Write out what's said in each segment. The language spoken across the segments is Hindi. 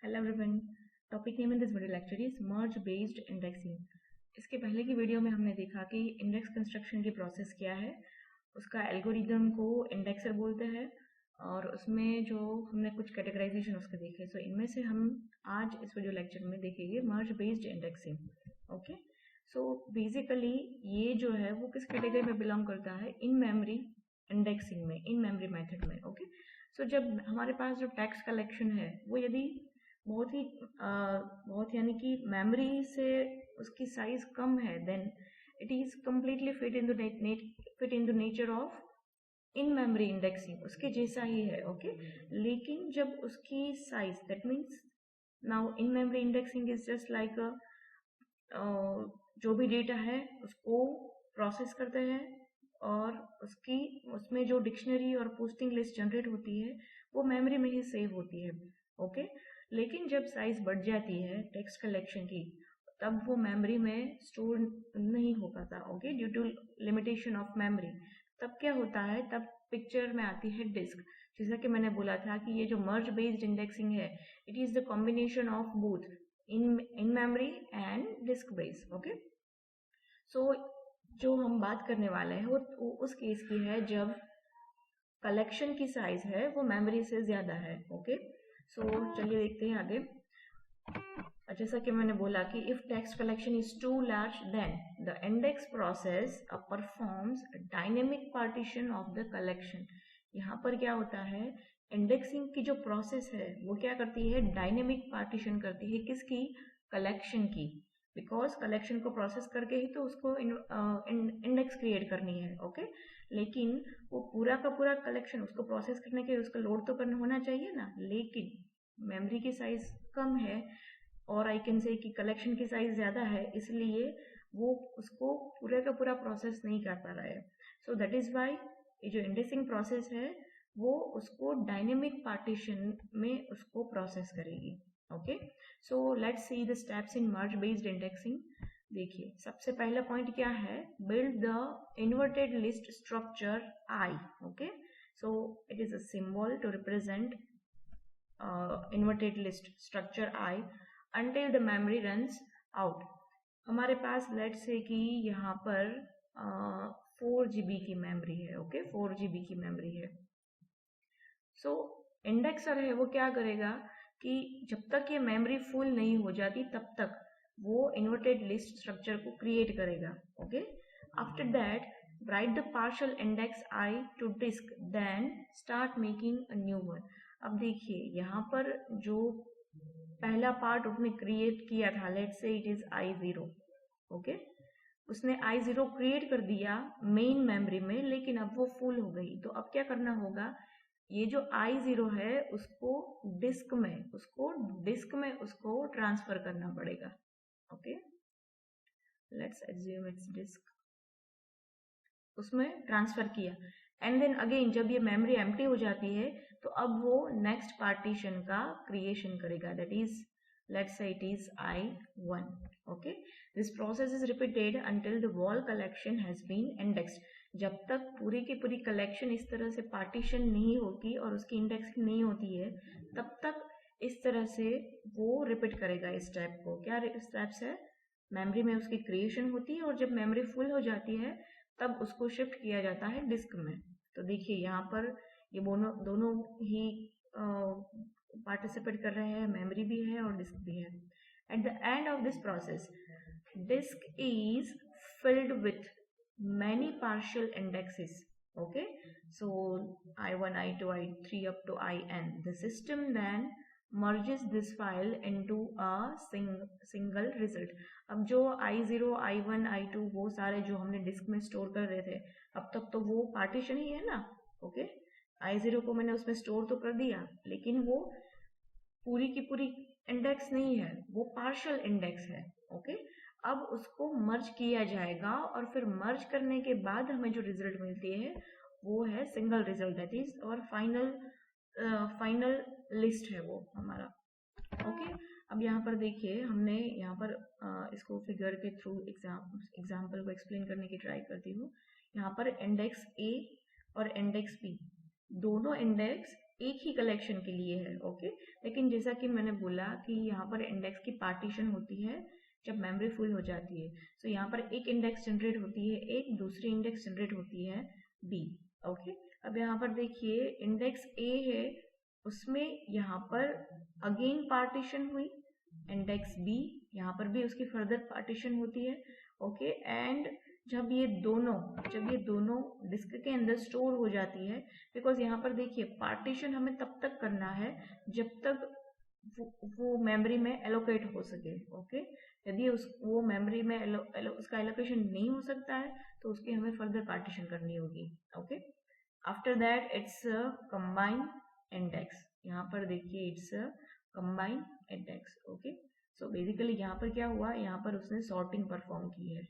Hello everyone. Topic name in this video lecture is merge based indexing. इसके पहले की वीडियो में हमने देखा कि इंडेक्स कंस्ट्रक्शन की प्रोसेस क्या है, उसका एल्गोरिदम को इंडेक्सर बोलते हैं और उसमें जो हमने कुछ कैटेगराइजेशन उसके देखे। सो इनमें से हम आज इस वीडियो लेक्चर में देखेंगे merge based indexing. Okay, so basically ये जो है वो किस कैटेगरी में बिलोंग करता है? इन मेमोरी इंडेक्सिंग में, इन मेमोरी मेथड में। ओके, सो जब हमारे पास जो टेक्स्ट कलेक्शन है वो यदि बहुत यानी कि मेमोरी से उसकी साइज कम है, then it is completely fit in the nature of in memory indexing, उसके जैसा ही है। ओके, लेकिन जब उसकी size, that means now in memory indexing is just like जो भी डेटा है उसको प्रोसेस करते हैं और उसमें जो डिक्शनरी और पोस्टिंग लिस्ट जनरेट होती है वो मेमोरी में ही सेव होती है। ओके, लेकिन जब साइज बढ़ जाती है टेक्स्ट कलेक्शन की, तब वो मेमोरी में स्टोर नहीं हो पाता। Okay, due to limitation of memory. तब क्या होता है? तब पिक्चर में आती है डिस्क। जैसा कि मैंने बोला था कि ये जो मर्ज बेस्ड इंडेक्सिंग है, it is the combination of both in memory and disk base. Okay, so जो हम बात करने वाले हैं वो उस केस की है जब कलेक्शन की साइज है वो मेमोरी से ज्यादा है। ओके, सो चलिए देखते हैं आगे। जैसा कि मैंने बोला कि if text collection is too large, then the index process performs dynamic partition of the collection. यहाँ पर क्या होता है? इंडेक्सिंग की जो प्रोसेस है वो क्या करती है? डायनेमिक पार्टीशन करती है। किसकी? कलेक्शन की। बिकॉज कलेक्शन को प्रोसेस करके ही तो उसको इंडेक्स क्रिएट करनी है। ओके, लेकिन वो पूरा का पूरा कलेक्शन उसको प्रोसेस करने के लिए उसका लोड तो करना होना चाहिए ना। लेकिन मेमोरी की साइज कम है और आई कैन से कि कलेक्शन की साइज ज्यादा है, इसलिए वो उसको पूरे का पूरा प्रोसेस नहीं कर पा रहा है। सो दैट इज वाई ये जो इंडेक्सिंग प्रोसेस है वो उसको डायनेमिक पार्टीशन में उसको प्रोसेस करेगी। Okay, so let's see the steps in merge based indexing. देखिए, सबसे पहला पॉइंट क्या है? Build the inverted list structure I. Okay, so it is a symbol to represent inverted list structure I until the memory runs out। हमारे पास लेट से कि यहाँ पर 4 GB की मेमोरी है। ओके, 4 GB की मेमोरी है। सो इंडेक्सर है वो क्या करेगा कि जब तक ये मेमोरी फुल नहीं हो जाती तब तक वो इन्वर्टेड लिस्ट स्ट्रक्चर को क्रिएट करेगा। Okay, after that write the partial index I to disk, then start making a new one। अब देखिए यहाँ पर जो पहला पार्ट उसने क्रिएट किया था, लेट से इट इज I0। ओके, उसने I0 क्रिएट कर दिया मेन मेमोरी में, लेकिन अब वो फुल हो गई। तो अब क्या करना होगा? ये जो I0 है उसको डिस्क में उसको ट्रांसफर करना पड़ेगा। Okay, let's assume it's disk, उसमें ट्रांसफर किया एंड देन अगेन जब ये मेमोरी एम्प्टी हो जाती है तो अब वो नेक्स्ट पार्टीशन का क्रिएशन करेगा, that is let's say it is I1। Okay, this process is repeated until the whole collection has been indexed. जब तक पूरी की पूरी कलेक्शन इस तरह से पार्टीशन नहीं होती और उसकी इंडेक्सिंग नहीं होती है, तब तक इस तरह से वो रिपीट करेगा इस स्टेप को। क्या स्टेप्स है? मेमोरी में उसकी क्रिएशन होती है और जब मेमोरी फुल हो जाती है तब उसको शिफ्ट किया जाता है डिस्क में। तो देखिए यहाँ पर ये दोनों ही पार्टिसिपेट कर रहे हैं, मेमोरी भी है और डिस्क भी है। At the end of this process disk is filled with many partial indexes. Okay, so I1, I2, I3 up to IN। The system then merges this file into a single result। अब जो I0, I1, I2 वो सारे जो हमने डिस्क में स्टोर कर रहे थे, अब तक तो वो पार्टीशन ही है ना। ओके, I0 को मैंने उसमें स्टोर तो कर दिया, लेकिन वो पूरी की पूरी इंडेक्स नहीं है, वो पार्शियल इंडेक्स है। ओके, अब उसको मर्ज किया जाएगा और फिर मर्ज करने के बाद हमें जो रिजल्ट मिलती है वो है सिंगल रिजल्ट, दैट इज और फाइनल लिस्ट है वो हमारा। ओके, अब यहाँ पर देखिए, हमने यहाँ पर इसको फिगर के थ्रू एग्जाम्पल को एक्सप्लेन करने की ट्राई करती हूँ। यहाँ पर इंडेक्स ए और इंडेक्स बी, दोनों इंडेक्स एक ही कलेक्शन के लिए है, ओके। लेकिन जैसा कि मैंने बोला कि यहाँ पर इंडेक्स की पार्टीशन होती है जब मेमोरी फुल हो जाती है। तो यहाँ पर एक इंडेक्स जनरेट होती है, एक दूसरी इंडेक्स जनरेट होती है बी, ओके। अब यहाँ पर देखिए इंडेक्स ए है, उसमें यहाँ पर अगेन पार्टीशन हुई, इंडेक्स बी यहाँ पर भी उसकी फर्दर पार्टीशन होती है, ओके। एंड जब ये दोनों डिस्क के अंदर स्टोर हो जाती है, बिकॉज यहाँ पर देखिए पार्टीशन हमें तब तक करना है जब तक वो मेमोरी में एलोकेट हो सके, ओके। यदि वो मेमोरी में उसका एलोकेशन नहीं हो सकता है तो उसकी हमें फर्दर पार्टीशन करनी होगी, okay. After that it's combine index, यहाँ पर देखिए it's combine index, okay. So basically यहाँ पर क्या हुआ, यहाँ पर उसने सॉर्टिंग परफॉर्म की है,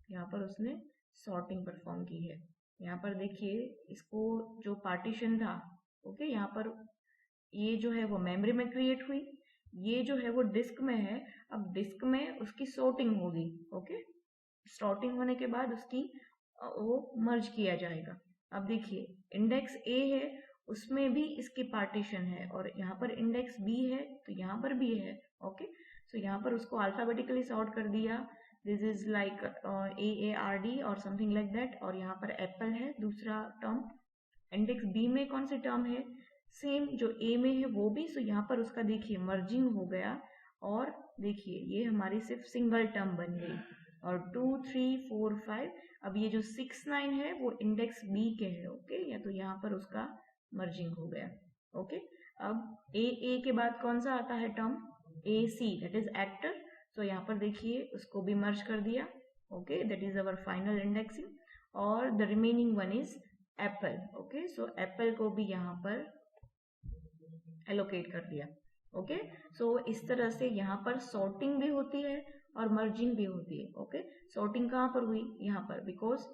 यहाँ पर उसने सॉर्टिंग परफॉर्म की है। यहाँ पर देखिए इसको जो पार्टीशन था, ओके, यहाँ पर ये जो है वो मेमोरी में क्रिएट हुई, ये जो है वो डिस्क में है। अब डिस्क में उसकी सॉर्टिंग होगी, ओके। सॉर्टिंग होने के बाद उसकी वो मर्ज किया जाएगा। अब देखिए इंडेक्स ए है, उसमें भी इसकी पार्टीशन है, और यहाँ पर इंडेक्स बी है तो यहाँ पर भी है, ओके। सो यहाँ पर उसको अल्फाबेटिकली सॉर्ट कर दिया, दिस इज लाइक AARD और समथिंग लाइक दैट। और यहाँ पर एप्पल है दूसरा टर्म। इंडेक्स बी में कौन सी टर्म है, सेम जो ए में है वो भी। सो यहाँ पर उसका देखिए मर्जिंग हो गया, और देखिए ये हमारी सिर्फ सिंगल टर्म बन गई, और 2 3 4 5। अब ये जो 6 9 है वो इंडेक्स बी के है, ओके। या तो यहाँ पर उसका मर्जिंग हो गया, ओके। अब ए के बाद कौन सा आता है term, AC, that is actor. So यहाँ पर देखिए उसको भी मर्ज कर दिया, okay, that is our final indexing. और the remaining one is apple, okay. So apple को भी यहाँ पर एलोकेट कर दिया, ओके। सो इस तरह से यहाँ पर सॉर्टिंग भी होती है और मर्जिंग भी होती है, ओके। सॉर्टिंग कहाँ पर हुई, यहाँ पर, बिकॉज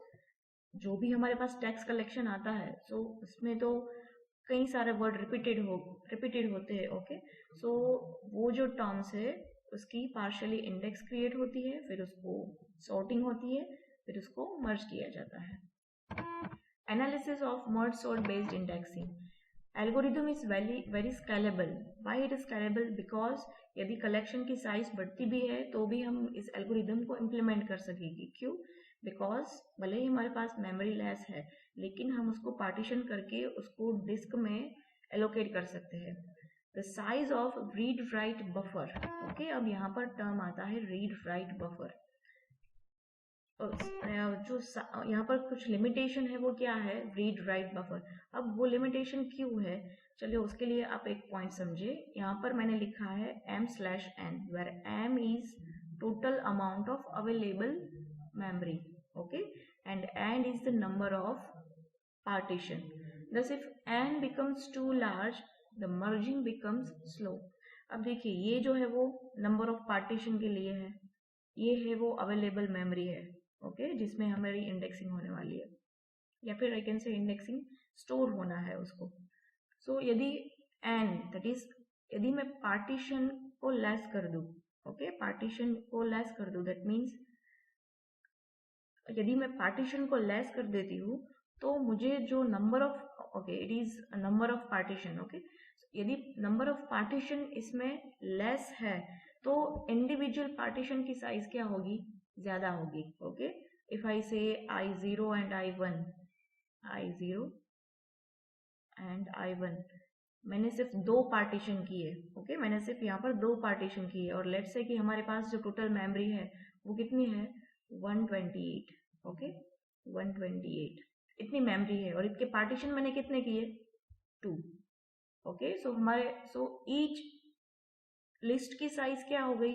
जो भी हमारे पास टेक्स्ट कलेक्शन आता है सो उसमें तो कई सारे वर्ड रिपीटेड होते हैं, ओके। सो वो जो टर्म्स है उसकी पार्शियली इंडेक्स क्रिएट होती है, फिर उसको सॉर्टिंग होती है, फिर उसको मर्ज किया जाता है। Analysis of merge sort based indexing algorithm is very scalable. Why it is scalable, because यदि कलेक्शन की साइज बढ़ती भी है तो भी हम इस एल्गोरिदम को इम्प्लीमेंट कर सकेंगे। क्यों, बिकॉज भले ही हमारे पास मेमोरी लेस है लेकिन हम उसको पार्टीशन करके उसको डिस्क में एलोकेट कर सकते हैं। The size of read write buffer, okay. अब यहाँ पर टर्म आता है रीड राइट बफर। जो यहाँ पर कुछ लिमिटेशन है वो क्या है, रीड राइट बफर। अब वो लिमिटेशन क्यों है, चलिए उसके लिए आप एक पॉइंट समझे। यहाँ पर मैंने लिखा है m/n, where m is total amount of available memory, okay, and is the number of partition. Thus if n becomes too large the merging becomes slow. अब देखिए ये जो है वो नंबर ऑफ पार्टीशन के लिए है, ये है वो अवेलेबल मेमोरी है, ओके, जिसमें हमारी इंडेक्सिंग होने वाली है, या फिर I can say indexing store होना है उसको। सो यदि n, दैट इज यदि मैं पार्टीशन को लेस कर दूं, ओके, पार्टीशन को लेस कर दूं, दैट मीन्स यदि मैं पार्टीशन को लेस कर देती हूँ तो मुझे जो number of, okay, it is number of partition, okay. यदि नंबर ऑफ पार्टीशन इसमें लेस है तो इंडिविजुअल पार्टीशन की साइज क्या होगी, ज्यादा होगी, ओके। इफ आई से I0 and I1, I0 and I1, मैंने सिर्फ 2 पार्टीशन किए, ओके, मैंने सिर्फ यहाँ पर 2 पार्टीशन किए, और लेट्स से कि हमारे पास जो टोटल मेमोरी है वो कितनी है, 128, ओके, 128 इतनी मेमोरी है, और इसके पार्टीशन मैंने कितने किए, 2, ओके। सो ईच लिस्ट की साइज क्या हो गई,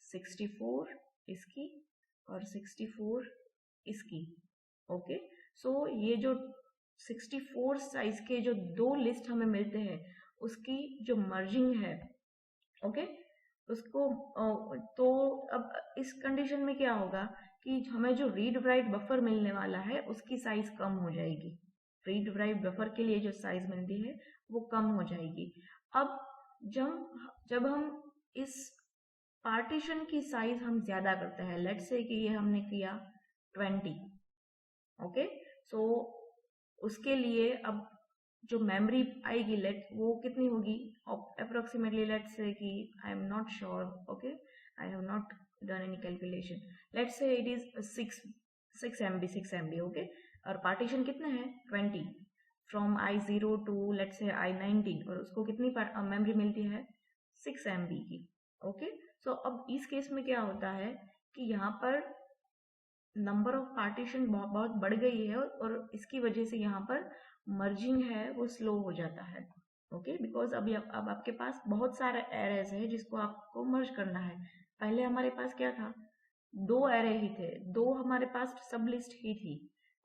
64 इसकी और 64 इसकी, ओके। सो ये जो 64 साइज के जो 2 लिस्ट हमें मिलते हैं उसकी जो मर्जिंग है, ओके, उसको तो अब इस कंडीशन में क्या होगा कि हमें जो रीड राइट बफर मिलने वाला है उसकी साइज कम हो जाएगी। रीड राइट बफर के लिए जो साइज मिलती है वो कम हो जाएगी। अब जब हम इस पार्टीशन की साइज हम ज्यादा करते हैं, लेट्स से कि ये हमने किया 20, ओके। सो उसके लिए अब जो मेमोरी आएगी लेट वो कितनी होगी अप्रोक्सीमेटली, लेट्स से कि I am not sure, okay, I have not done any calculation, let's say it is 6 MB, okay, और पार्टीशन कितना है 20 from I0 to let's say I19, और उसको कितनी मेमोरी मिलती है 6 MB की, ओके। सो अब इस केस में क्या होता है कि यहाँ पर नंबर ऑफ पार्टीशन बहुत बढ़ गई है, और इसकी वजह से यहाँ पर मर्जिंग है वो स्लो हो जाता है, ओके, बिकॉज अब आपके पास बहुत सारे एरेज है जिसको आपको मर्ज करना है। पहले हमारे पास क्या था, 2 एरे ही थे, 2 हमारे पास सब लिस्ट ही थी,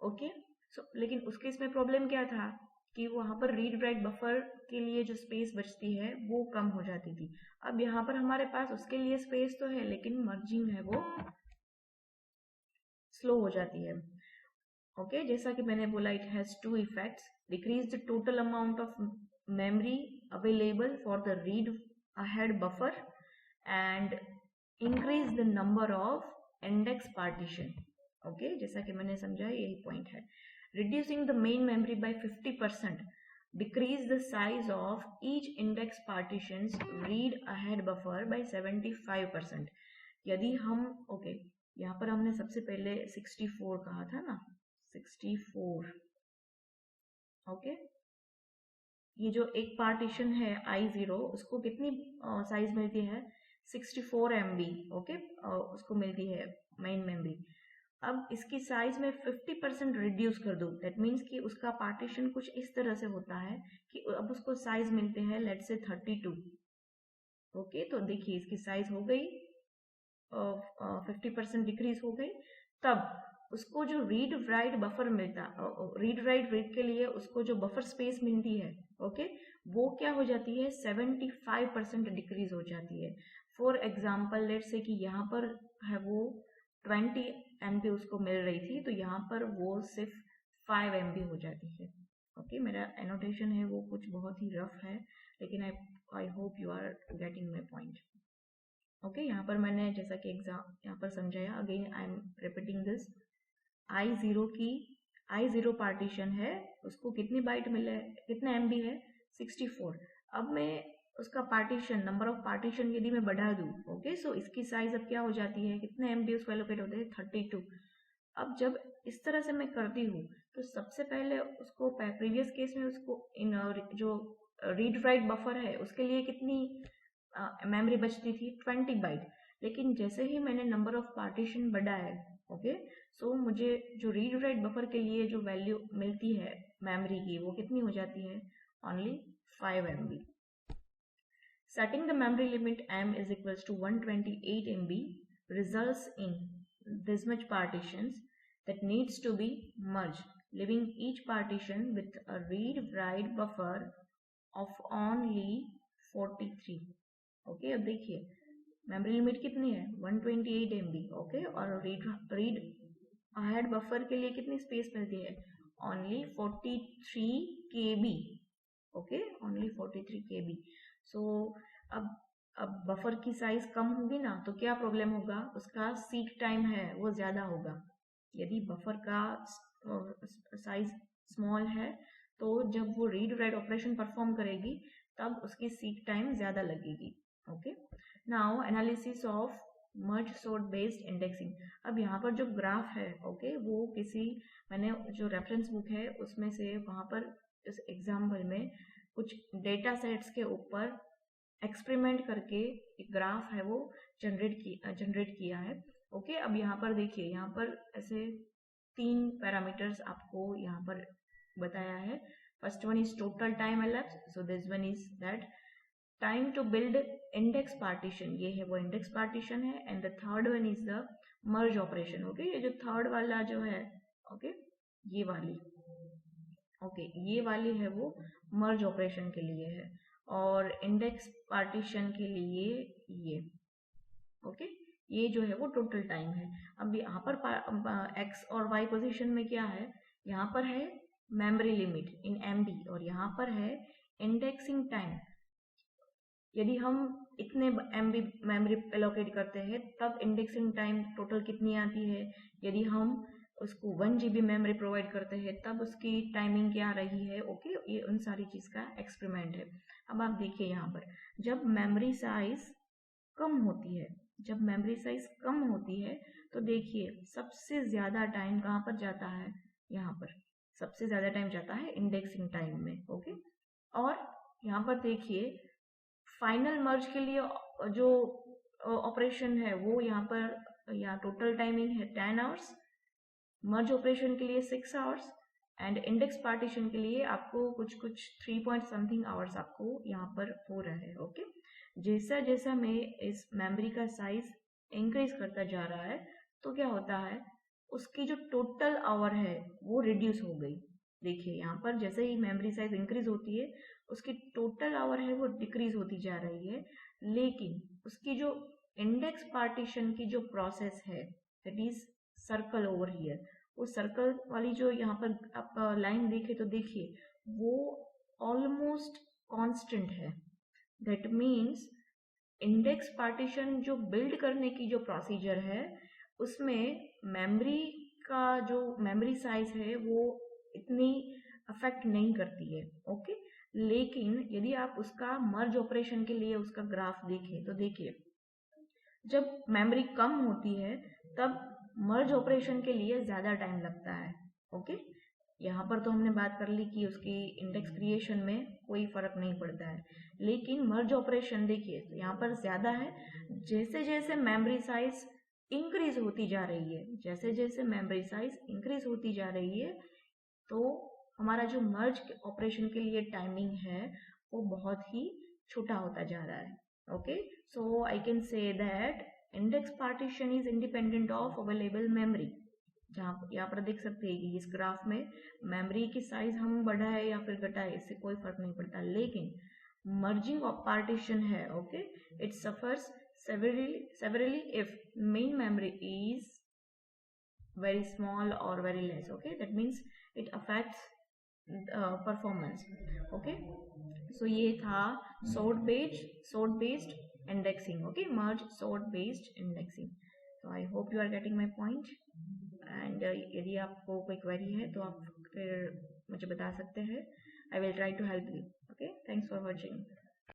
ओके। सो लेकिन उसके इसमें प्रॉब्लम क्या था कि वहां पर रीड राइट बफर के लिए जो स्पेस बचती है वो कम हो जाती थी। अब यहाँ पर हमारे पास उसके लिए स्पेस तो है, लेकिन मर्जिंग है वो स्लो हो जाती है, ओके। जैसा कि मैंने बोला, it has 2 effects, decrease the total amount of memory available for the read ahead buffer and increase the number of index partition, okay. जैसा कि मैंने समझा यही पॉइंट है। Reducing the main memory by 50%, decrease the size of each index partitions read ahead buffer by 75%। यदि हम ओके यहाँ पर हमने सबसे पहले 64 कहा था ना, 64, ओके। ये जो एक पार्टीशन है I0 उसको कितनी साइज मिलती है 64 MB, ओके, उसको मिलती है मेन मेमोरी। अब इसकी साइज में 50% रिड्यूस कर दूं, दैट मीन्स कि उसका पार्टीशन कुछ इस तरह से होता है कि अब उसको साइज मिलते हैं लेट्स से 32, ओके। तो देखिए इसकी साइज हो गई 50% डिक्रीज हो गई। तब उसको जो रीड राइट बफर मिलता, रीड राइट रीड के लिए उसको जो बफर स्पेस मिलती है, ओके, वो क्या हो जाती है 75% डिक्रीज हो जाती है। फॉर एग्जाम्पल लेट्स से कि यहाँ पर है वो 20 MB उसको मिल रही थी, तो यहाँ पर वो सिर्फ 5 MB हो जाती है, ओके। मेरा एनोटेशन है वो कुछ बहुत ही रफ है, लेकिन I hope you are getting my point, okay. यहाँ पर मैंने जैसा कि एग्जाम यहाँ पर समझाया, again I am repeating this. I0 partition है, उसको कितने बाइट मिले, कितना MB है 64। अब मैं उसका पार्टीशन, नंबर ऑफ पार्टीशन यदि मैं बढ़ा दूं, ओके, सो इसकी साइज अब क्या हो जाती है, कितने MB उसको एलोकेट होते हैं 32। अब जब इस तरह से मैं करती हूँ तो सबसे पहले उसको प्रीवियस केस में उसको इन जो रीड राइट बफर है उसके लिए कितनी मेमोरी बचती थी 20 बाइट, लेकिन जैसे ही मैंने नंबर ऑफ पार्टीशन बढ़ाए, ओके, सो मुझे जो रीड राइट बफर के लिए जो वैल्यू मिलती है मेमोरी की वो कितनी हो जाती है only 5 MB। Setting the memory limit M is equals to 128 MB results in this much partitions that needs to be merged, leaving each partition with a read-write buffer of only 43, okay. अब देखिए मेमोरी लिमिट कितनी है 128 MB, ओके, और रीड अहेड बफर के लिए कितनी स्पेस मिलती है only 43 KB, okay, only 43 KB। सो अब बफर की साइज कम होगी ना तो क्या प्रॉब्लम होगा, उसका सीक टाइम है वो ज्यादा होगा। यदि बफर का साइज स्मॉल है तो जब वो रीड राइट ऑपरेशन परफॉर्म करेगी तब उसकी सीक टाइम ज्यादा लगेगी, okay. Now analysis of merge sort based indexing. अब यहाँ पर जो ग्राफ है, ओके, वो किसी मैंने जो रेफरेंस बुक है उसमें से वहां पर इस एग्जाम्पल में कुछ डेटा सेट्स के ऊपर एक्सपेरिमेंट करके एक ग्राफ है वो जनरेट किया है, ओके। अब यहाँ पर देखिए, यहाँ पर ऐसे 3 पैरामीटर्स आपको यहाँ पर बताया है। First one is total time elapsed, so this one is that time to build index partition, ये है वो इंडेक्स पार्टीशन है। And the third one is the merge operation, okay. ये जो थर्ड वाला जो है, ओके, ये वाली, ओके, ये वाली है वो मर्ज ऑपरेशन के लिए है, और इंडेक्स पार्टीशन के लिए ये, ओके, ये जो है वो टोटल टाइम है। अब यहाँ पर एक्स और वाई पोजीशन में क्या है, यहाँ पर है मेमोरी लिमिट इन MB और यहाँ पर है इंडेक्सिंग टाइम। यदि हम इतने MB मेमोरी एलोकेट करते हैं तब इंडेक्सिंग टाइम टोटल कितनी आती है, यदि हम उसको 1 GB मेमोरी प्रोवाइड करते हैं तब उसकी टाइमिंग क्या रही है। ओके, ये उन सारी चीज़ का एक्सपेरिमेंट है। अब आप देखिए यहाँ पर जब मेमोरी साइज कम होती है, जब मेमोरी साइज कम होती है तो देखिए सबसे ज़्यादा टाइम कहाँ पर जाता है, यहाँ पर सबसे ज़्यादा टाइम जाता है इंडेक्सिंग टाइम में। ओके, और यहाँ पर देखिए फाइनल मर्ज के लिए जो ऑपरेशन है वो यहाँ पर या टोटल टाइमिंग है 10 आवर्स, मर्ज ऑपरेशन के लिए 6 आवर्स एंड इंडेक्स पार्टीशन के लिए आपको कुछ 3 पॉइंट समथिंग आवर्स आपको यहाँ पर हो रहा है। ओके, जैसा जैसा मैं इस मेमोरी का साइज इंक्रीज करता जा रहा है तो क्या होता है, उसकी जो टोटल आवर है वो रिड्यूस हो गई। देखिए यहाँ पर जैसे ही मेमोरी साइज इंक्रीज होती है उसकी टोटल आवर है वो डिक्रीज होती जा रही है, लेकिन उसकी जो इंडेक्स पार्टीशन की जो प्रोसेस है that is circle over here, वो सर्कल वाली जो यहाँ पर आप लाइन देखे तो देखिए वो ऑलमोस्ट कांस्टेंट है। दैट मीन्स इंडेक्स पार्टीशन जो बिल्ड करने की जो प्रोसीजर है उसमें मेमोरी का जो मेमोरी साइज है वो इतनी अफेक्ट नहीं करती है। ओके, लेकिन यदि आप उसका मर्ज ऑपरेशन के लिए उसका ग्राफ देखें तो देखिए जब मेमोरी कम होती है तब मर्ज ऑपरेशन के लिए ज़्यादा टाइम लगता है। ओके, यहाँ पर तो हमने बात कर ली कि उसकी इंडेक्स क्रिएशन में कोई फर्क नहीं पड़ता है, लेकिन मर्ज ऑपरेशन देखिए तो यहाँ पर ज़्यादा है। जैसे जैसे मेमोरी साइज इंक्रीज होती जा रही है, जैसे जैसे मेमोरी साइज इंक्रीज होती जा रही है तो हमारा जो मर्ज ऑपरेशन के लिए टाइमिंग है वो बहुत ही छोटा होता जा रहा है। Okay, so I can say that index partition is independent of available memory। जहाँ यहाँ पर देख सकते हैं कि इस ग्राफ में मेमोरी की साइज हम बढ़ाए या फिर घटाए इससे कोई फर्क नहीं पड़ता, लेकिन मर्जिंग ऑफ पार्टीशन है okay it suffers severely if main memory is very small or very less। okay, that means it affects performance। okay, so ये था sort based indexing। okay, merge sort based indexing। so I hope you are getting my point and यदि आपको कोई query है तो आप फिर मुझे बता सकते हैं। I will try to help you। okay, thanks for watching।